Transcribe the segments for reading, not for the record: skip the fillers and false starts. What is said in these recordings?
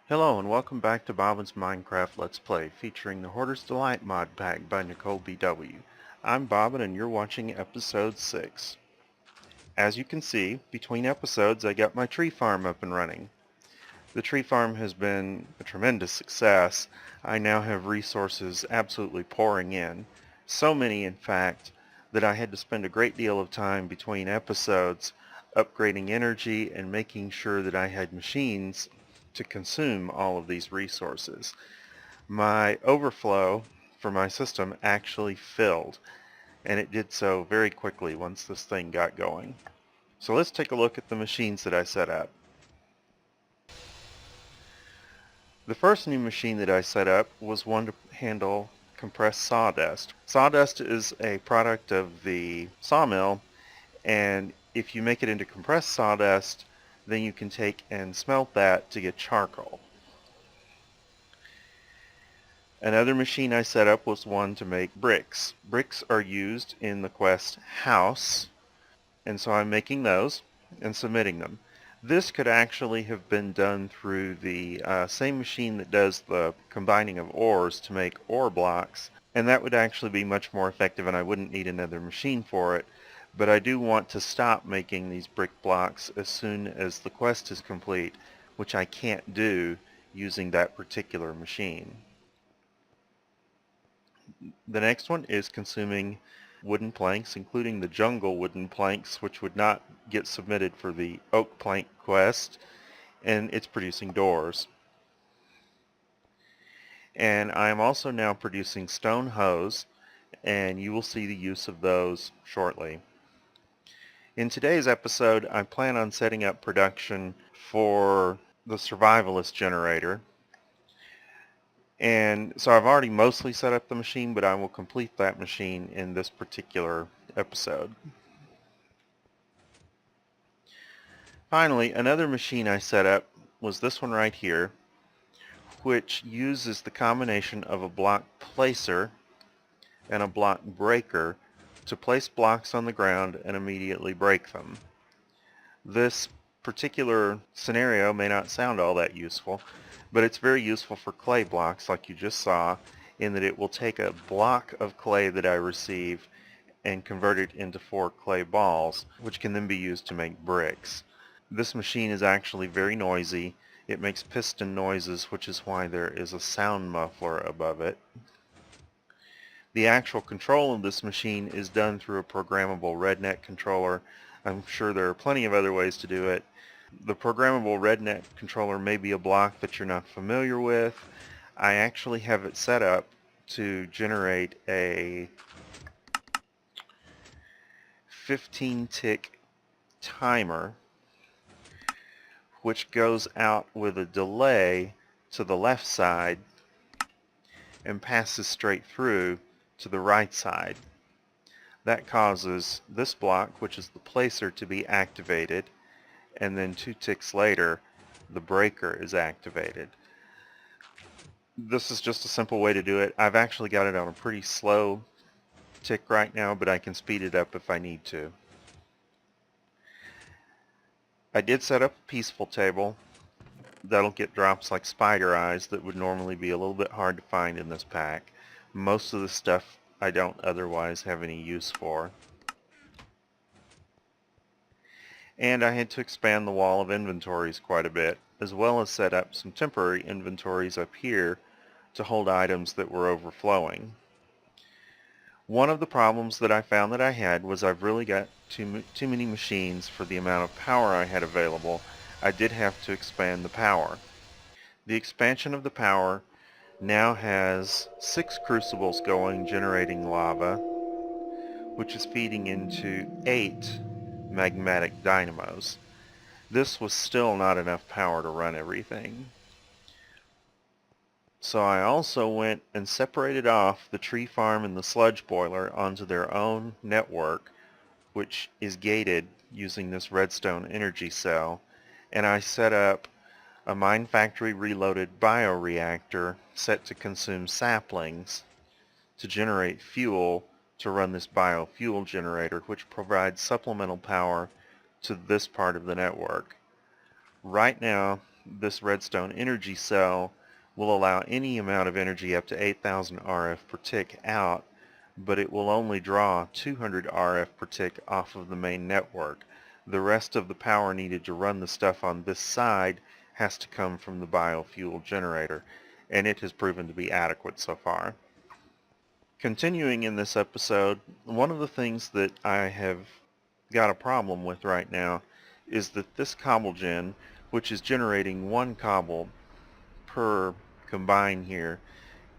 Hello and welcome back to Bobbin's Minecraft Let's Play featuring the Hoarder's Delight mod pack by Nicole BW. I'm Bobbin and you're watching episode 6. As you can see, between episodes I got my tree farm up and running. The tree farm has been a tremendous success. I now have resources absolutely pouring in. So many in fact that I had to spend a great deal of time between episodes upgrading energy and making sure that I had machines to consume all of these resources. My overflow for my system actually filled, and it did so very quickly once this thing got going. So let's take a look at the machines that I set up. The first new machine that I set up was one to handle compressed sawdust. Sawdust is a product of the sawmill, and if you make it into compressed sawdust, then you can take and smelt that to get charcoal. Another machine I set up was one to make bricks. Bricks are used in the quest house, and so I'm making those and submitting them. This could actually have been done through the same machine that does the combining of ores to make ore blocks, and that would actually be much more effective and I wouldn't need another machine for it. But I do want to stop making these brick blocks as soon as the quest is complete, which I can't do using that particular machine. The next one is consuming wooden planks, including the jungle wooden planks, which would not get submitted for the oak plank quest, and it's producing doors. And I am also now producing stone hoes, and you will see the use of those shortly. In today's episode, I plan on setting up production for the survivalist generator. And so I've already mostly set up the machine, but I will complete that machine in this particular episode. Finally, another machine I set up was this one right here, which uses the combination of a block placer and a block breaker to place blocks on the ground and immediately break them. This particular scenario may not sound all that useful, but it's very useful for clay blocks like you just saw, in that it will take a block of clay that I receive and convert it into 4 clay balls, which can then be used to make bricks. This machine is actually very noisy. It makes piston noises, which is why there is a sound muffler above it. The actual control of this machine is done through a programmable RedNet controller. I'm sure there are plenty of other ways to do it. The programmable RedNet controller may be a block that you're not familiar with. I actually have it set up to generate a 15-tick timer, which goes out with a delay to the left side and passes straight through to the right side. That causes this block, which is the placer, to be activated, and then 2 ticks later the breaker is activated. This is just a simple way to do it. I've actually got it on a pretty slow tick right now, but I can speed it up if I need to. I did set up a peaceful table. That'll get drops like spider eyes that would normally be a little bit hard to find in this pack. Most of the stuff I don't otherwise have any use for. And I had to expand the wall of inventories quite a bit, as well as set up some temporary inventories up here to hold items that were overflowing. One of the problems that I found that I had was I've really got too many machines for the amount of power I had available. I did have to expand the power. The expansion of the power now has 6 crucibles going, generating lava, which is feeding into 8 magmatic dynamos. This was still not enough power to run everything. So I also went and separated off the tree farm and the sludge boiler onto their own network, which is gated using this redstone energy cell, and I set up a Mine Factory Reloaded bioreactor set to consume saplings to generate fuel to run this biofuel generator, which provides supplemental power to this part of the network. Right now, this redstone energy cell will allow any amount of energy up to 8,000 RF per tick out, but it will only draw 200 RF per tick off of the main network. The rest of the power needed to run the stuff on this side has to come from the biofuel generator, and it has proven to be adequate so far. Continuing in this episode, one of the things that I have got a problem with right now is that this cobble gen, which is generating one cobble per combine here,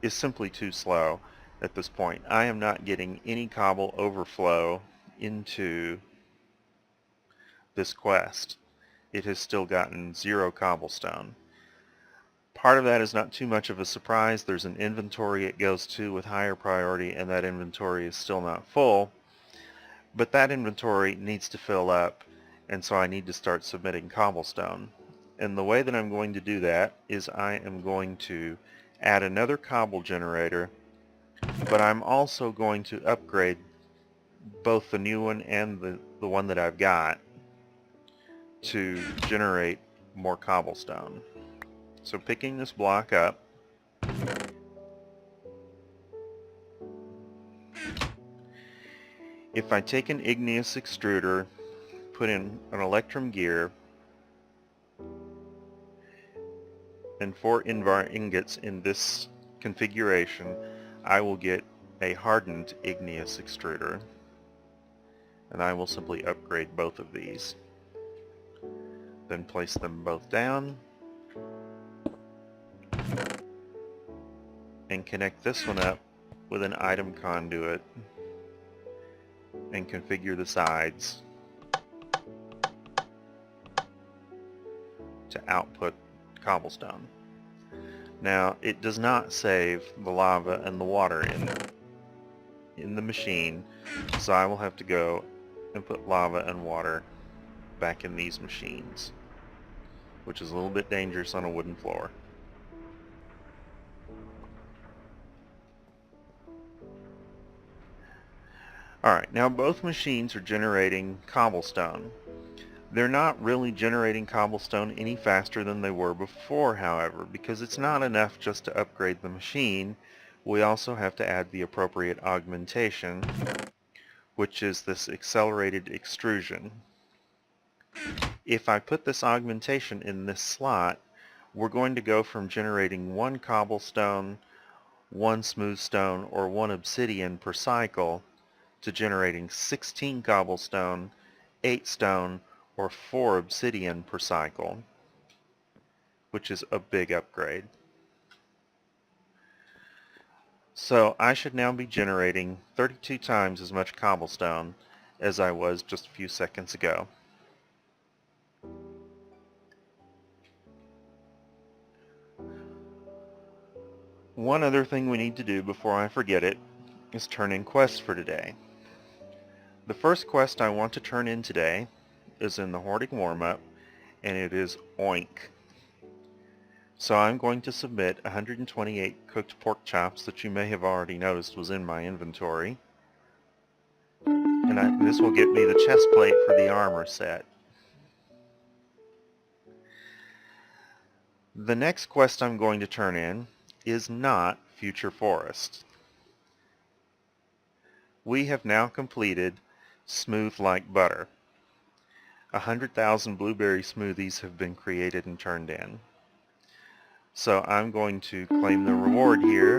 is simply too slow at this point. I am not getting any cobble overflow into this quest. It has still gotten 0 cobblestone. Part of that is not too much of a surprise. There's an inventory it goes to with higher priority, and that inventory is still not full. But that inventory needs to fill up, and so I need to start submitting cobblestone. And the way that I'm going to do that is I am going to add another cobble generator, but I'm also going to upgrade both the new one and the one that I've got to generate more cobblestone. So picking this block up, if I take an igneous extruder, put in an electrum gear, and 4 invar ingots in this configuration, I will get a hardened igneous extruder, and I will simply upgrade both of these. Then place them both down, and connect this one up with an item conduit, and configure the sides to output cobblestone. Now, it does not save the lava and the water in the machine, so I will have to go and put lava and water back in these machines, which is a little bit dangerous on a wooden floor. Alright, now both machines are generating cobblestone. They're not really generating cobblestone any faster than they were before, however, because it's not enough just to upgrade the machine. We also have to add the appropriate augmentation, which is this accelerated extrusion. If I put this augmentation in this slot, we're going to go from generating 1 cobblestone, 1 smooth stone, or 1 obsidian per cycle to generating 16 cobblestone, 8 stone, or 4 obsidian per cycle, which is a big upgrade. So I should now be generating 32 times as much cobblestone as I was just a few seconds ago. One other thing we need to do before I forget it is turn in quests for today. The first quest I want to turn in today is in the hoarding warm-up, and it is Oink. So I'm going to submit 128 cooked pork chops that you may have already noticed was in my inventory. And this will get me the chest plate for the armor set. The next quest I'm going to turn in is not Future Forest. We have now completed Smooth Like Butter. 100,000 blueberry smoothies have been created and turned in. So I'm going to claim the reward here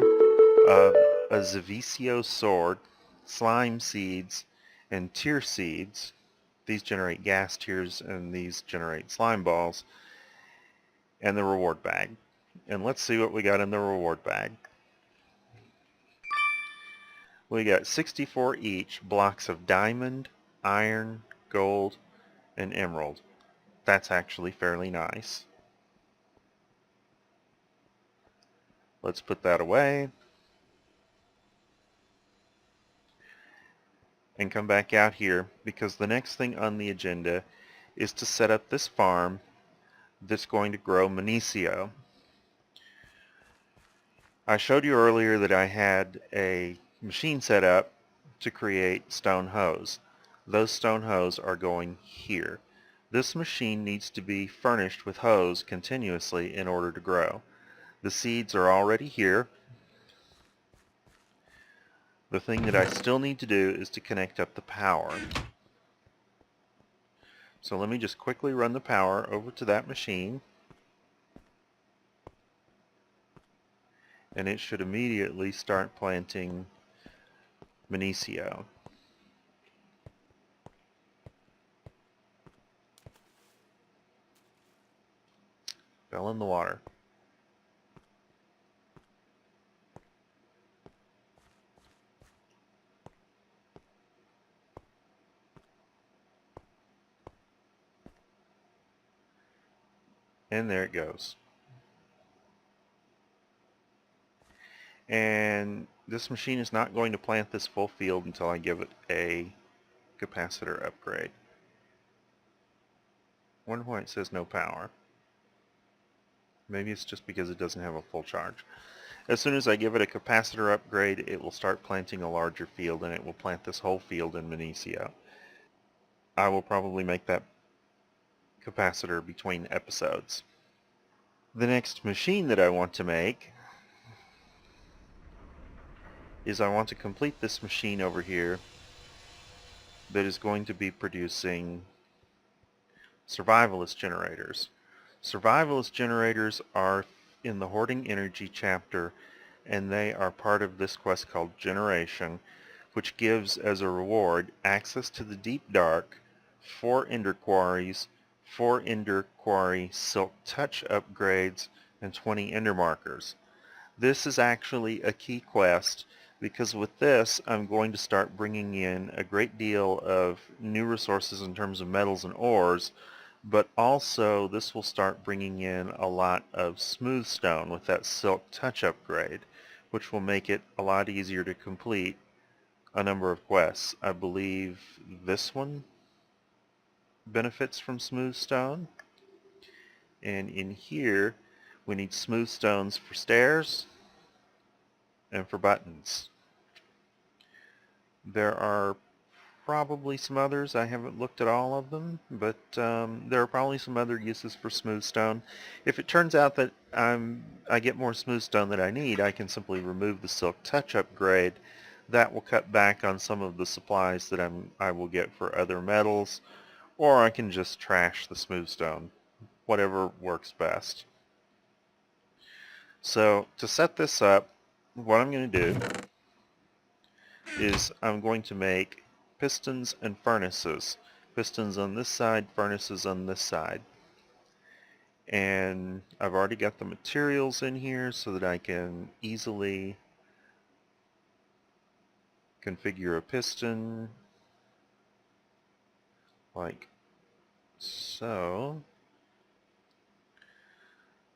of a Zavicio sword, slime seeds, and tear seeds. These generate gas tears and these generate slime balls. And the reward bag. And let's see what we got in the reward bag. We got 64 each blocks of diamond, iron, gold, and emerald. That's actually fairly nice. Let's put that away and come back out here, because the next thing on the agenda is to set up this farm that's going to grow Manecio. I showed you earlier that I had a machine set up to create stone hoes. Those stone hoes are going here. This machine needs to be furnished with hose continuously in order to grow. The seeds are already here. The thing that I still need to do is to connect up the power. So let me just quickly run the power over to that machine, and it should immediately start planting Minicio. Fell in the water. And there it goes. And this machine is not going to plant this full field until I give it a capacitor upgrade. Wonder why it says no power. Maybe it's just because it doesn't have a full charge. As soon as I give it a capacitor upgrade, it will start planting a larger field, and it will plant this whole field in Minicio. I will probably make that capacitor between episodes. The next machine that I want to make is I want to complete this machine over here that is going to be producing survivalist generators. Survivalist generators are in the Hoarding Energy chapter, and they are part of this quest called Generation, which gives as a reward access to the Deep Dark, 4 Ender Quarries, 4 Ender Quarry Silk Touch upgrades, and 20 Ender Markers. This is actually a key quest because with this I'm going to start bringing in a great deal of new resources in terms of metals and ores, but also this will start bringing in a lot of smooth stone with that Silk Touch upgrade, which will make it a lot easier to complete a number of quests. I believe this one benefits from smooth stone, and in here we need smooth stones for stairs and for buttons. There are probably some others. I haven't looked at all of them, but there are probably some other uses for smooth stone. If it turns out that I get more smooth stone than I need, I can simply remove the Silk Touch upgrade. That will cut back on some of the supplies that I will get for other metals, or I can just trash the smooth stone, whatever works best. So to set this up, what I'm going to do is I'm going to make pistons and furnaces. Pistons on this side, furnaces on this side. And I've already got the materials in here so that I can easily configure a piston like so.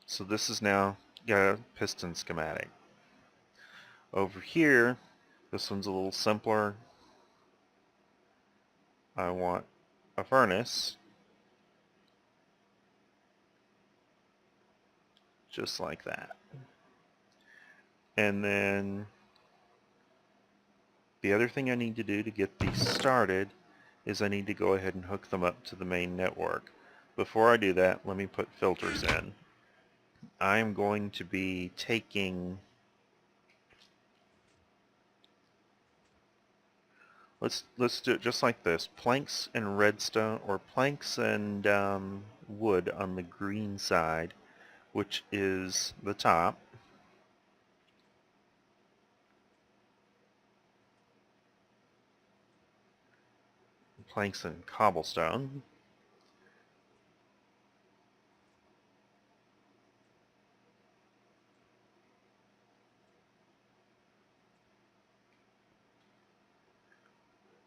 So this is now got a piston schematic. Over here, this one's a little simpler. I want a furnace, just like that. And then the other thing I need to do to get these started is I need to go ahead and hook them up to the main network. Before I do that, let me put filters in. I'm going to be taking, let's do it just like this, planks and redstone, or planks and wood on the green side, which is the top. Planks and cobblestone.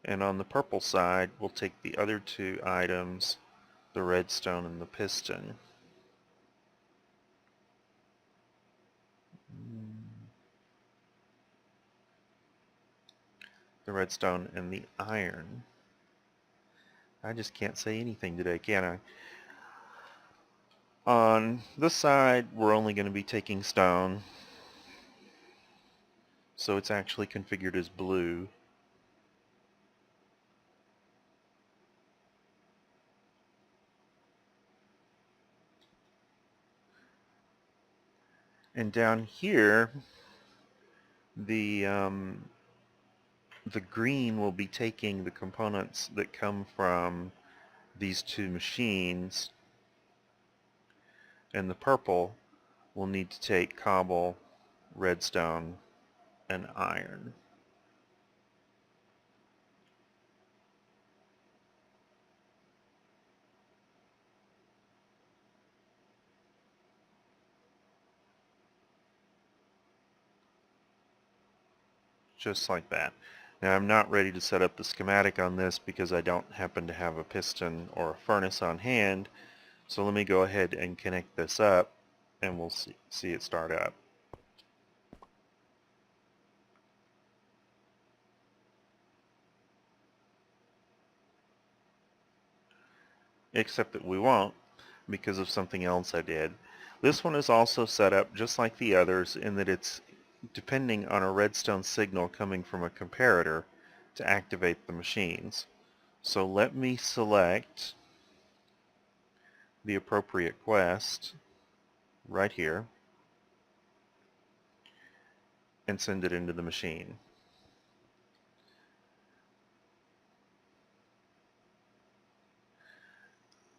And on the purple side, we'll take the other two items, the redstone and the piston. The redstone and the iron. I just can't say anything today, can I? On this side, we're only going to be taking stone, so it's actually configured as blue. And down here, the green will be taking the components that come from these two machines, and the purple will need to take cobble, redstone, and iron. Just like that. Now I'm not ready to set up the schematic on this because I don't happen to have a piston or a furnace on hand, so let me go ahead and connect this up and we'll see it start up. Except that we won't because of something else I did. This one is also set up just like the others in that it's depending on a redstone signal coming from a comparator to activate the machines. So let me select the appropriate quest right here and send it into the machine.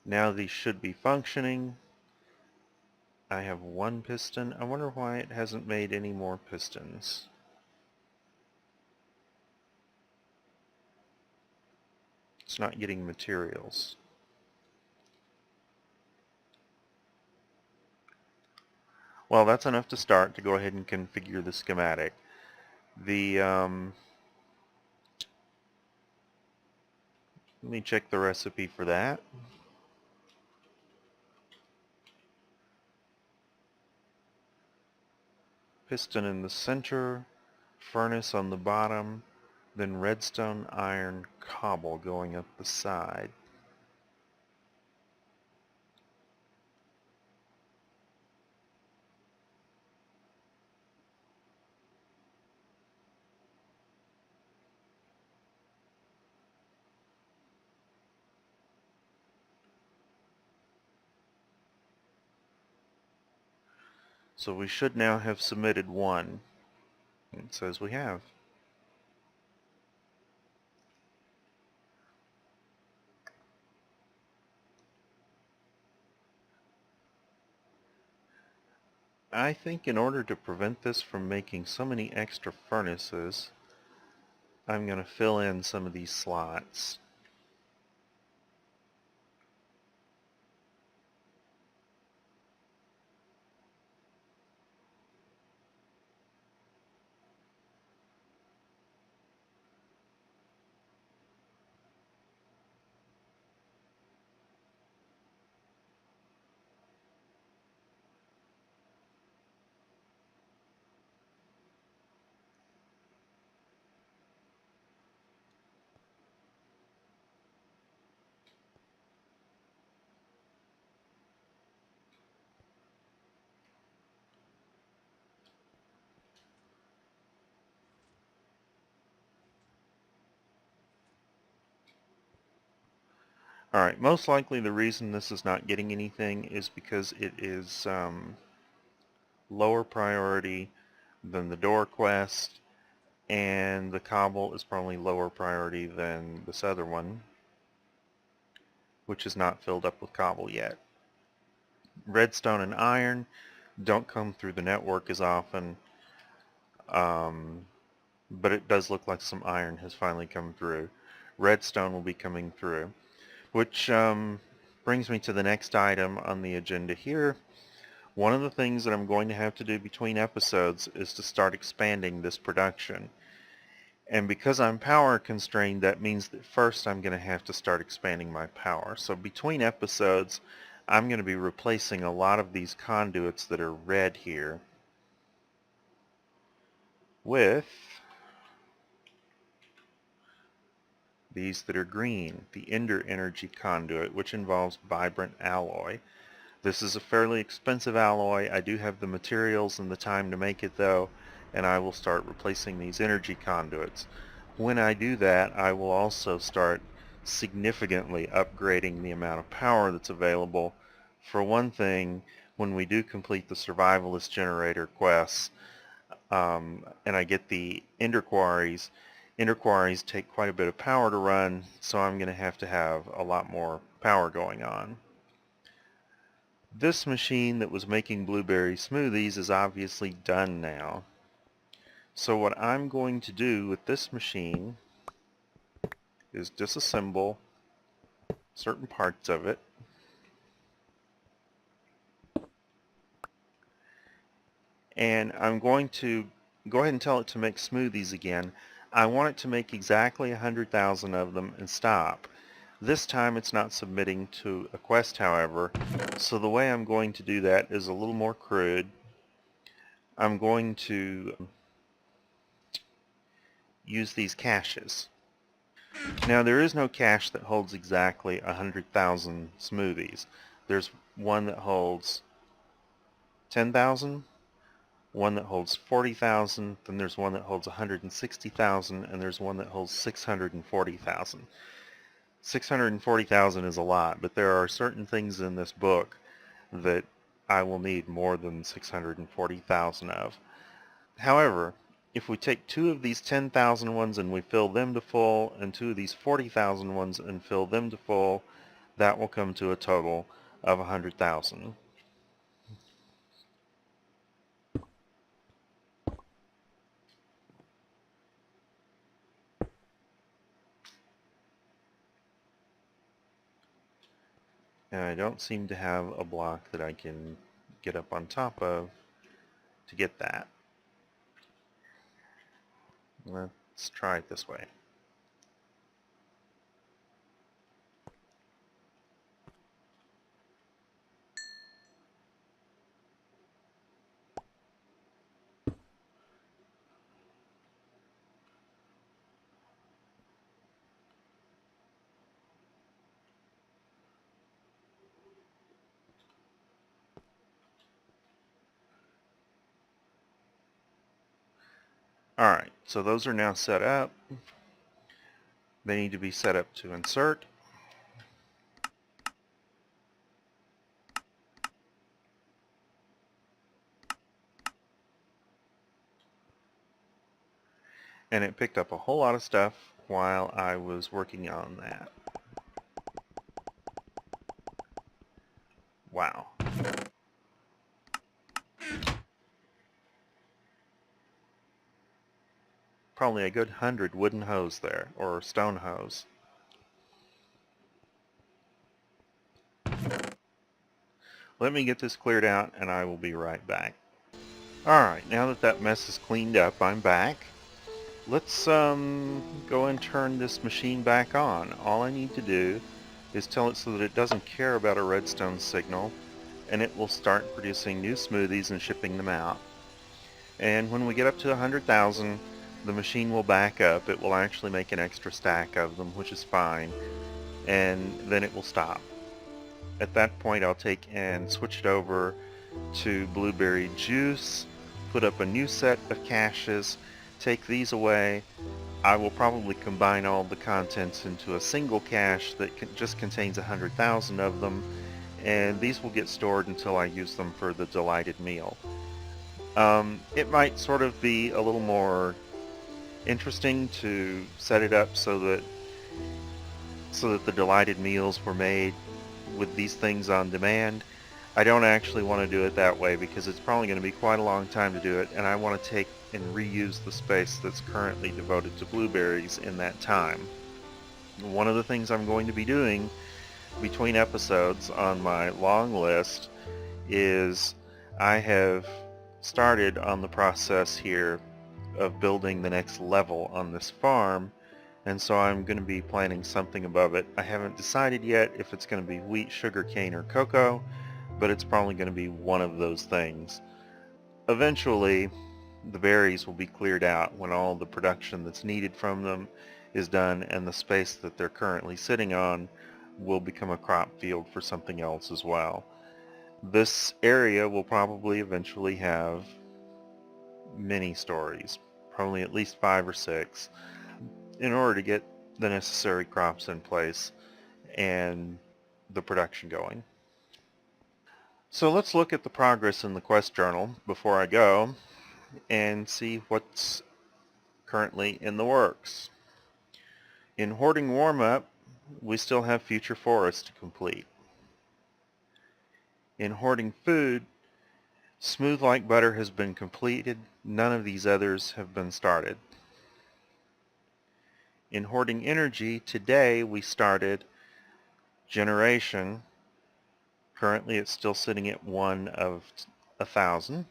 Now these should be functioning. I have one piston. I wonder why it hasn't made any more pistons. It's not getting materials. Well, that's enough to start to go ahead and configure the schematic. Let me check the recipe for that. Piston in the center, furnace on the bottom, then redstone, iron, cobble going up the side. So we should now have submitted one. It says we have. I think in order to prevent this from making so many extra furnaces, I'm going to fill in some of these slots. Alright, most likely the reason this is not getting anything is because it is lower priority than the door quest, and the cobble is probably lower priority than this other one, which is not filled up with cobble yet. Redstone and iron don't come through the network as often, but it does look like some iron has finally come through. Redstone will be coming through, which brings me to the next item on the agenda here. One of the things that I'm going to have to do between episodes is to start expanding this production. And because I'm power constrained, that means that first I'm going to have to start expanding my power. So between episodes, I'm going to be replacing a lot of these conduits that are red here with these that are green, the Ender Energy Conduit, which involves vibrant alloy. This is a fairly expensive alloy. I do have the materials and the time to make it though, and I will start replacing these energy conduits. When I do that, I will also start significantly upgrading the amount of power that's available. For one thing, when we do complete the survivalist generator quests, and I get the ender quarries. Ender quarries take quite a bit of power to run, so I'm going to have a lot more power going on. This machine that was making blueberry smoothies is obviously done now. So what I'm going to do with this machine is disassemble certain parts of it, and I'm going to go ahead and tell it to make smoothies again. I want it to make exactly 100,000 of them and stop. This time it's not submitting to a quest, however, so the way I'm going to do that is a little more crude. I'm going to use these caches. Now there is no cache that holds exactly 100,000 smoothies. There's one that holds 10,000, one that holds 40,000, then there's one that holds 160,000, and there's one that holds 640,000. 640,000 is a lot, but there are certain things in this book that I will need more than 640,000 of. However, if we take two of these 10,000 ones and we fill them to full, and two of these 40,000 ones and fill them to full, that will come to a total of 100,000. And I don't seem to have a block that I can get up on top of to get that. Let's try it this way. Alright, so those are now set up. They need to be set up to insert. And it picked up a whole lot of stuff while I was working on that. Wow. Probably a good 100 wooden hose there, or stone hose. Let me get this cleared out and I will be right back. Alright, now that that mess is cleaned up, I'm back. Let's go and turn this machine back on. All I need to do is tell it so that it doesn't care about a redstone signal, and it will start producing new smoothies and shipping them out. And when we get up to 100,000, the machine will back up. It will actually make an extra stack of them, which is fine, and then it will stop. At that point, I'll take and switch it over to blueberry juice, put up a new set of caches, take these away. I will probably combine all the contents into a single cache that just contains 100,000 of them, and these will get stored until I use them for the delighted meal. It might sort of be a little more interesting to set it up so that the delighted meals were made with these things on demand. I don't actually want to do it that way because it's probably going to be quite a long time to do it, and I want to take and reuse the space that's currently devoted to blueberries in that time. One of the things I'm going to be doing between episodes on my long list is I have started on the process here of building the next level on this farm, and so I'm going to be planting something above it. I haven't decided yet if it's going to be wheat, sugar cane, or cocoa, but it's probably going to be one of those things. Eventually, the berries will be cleared out when all the production that's needed from them is done, and the space that they're currently sitting on will become a crop field for something else as well. This area will probably eventually have many stories, probably at least 5 or 6, in order to get the necessary crops in place and the production going. So let's look at the progress in the quest journal before I go and see what's currently in the works. In Hoarding Warm-Up, we still have Future Forest to complete. In Hoarding Food, Smooth Like Butter has been completed. None of these others have been started. In Hoarding Energy, today we started Generation. Currently it's still sitting at 1 of 1,000.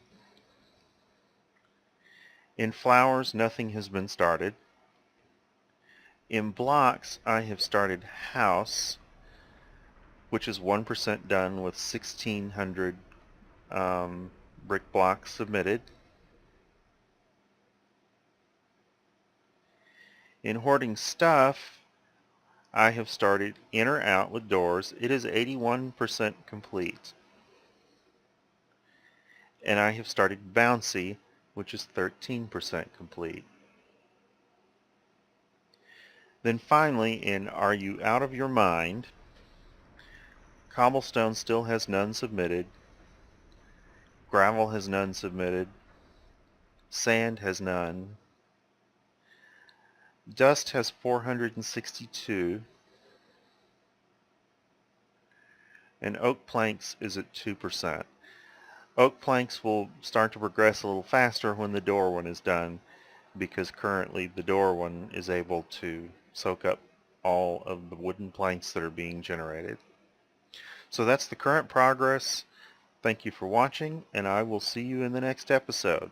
In Flowers, nothing has been started. In Blocks, I have started House, which is 1% done with 1,600 brick blocks submitted. In Hoarding Stuff, I have started In or Out with Doors. It is 81% complete. And I have started Bouncy, which is 13% complete. Then finally, in Are You Out of Your Mind, Cobblestone still has none submitted. Gravel has none submitted. Sand has none. Dust has 462. And oak planks is at 2%. Oak planks will start to progress a little faster when the door one is done, because currently the door one is able to soak up all of the wooden planks that are being generated. So that's the current progress. Thank you for watching, and I will see you in the next episode.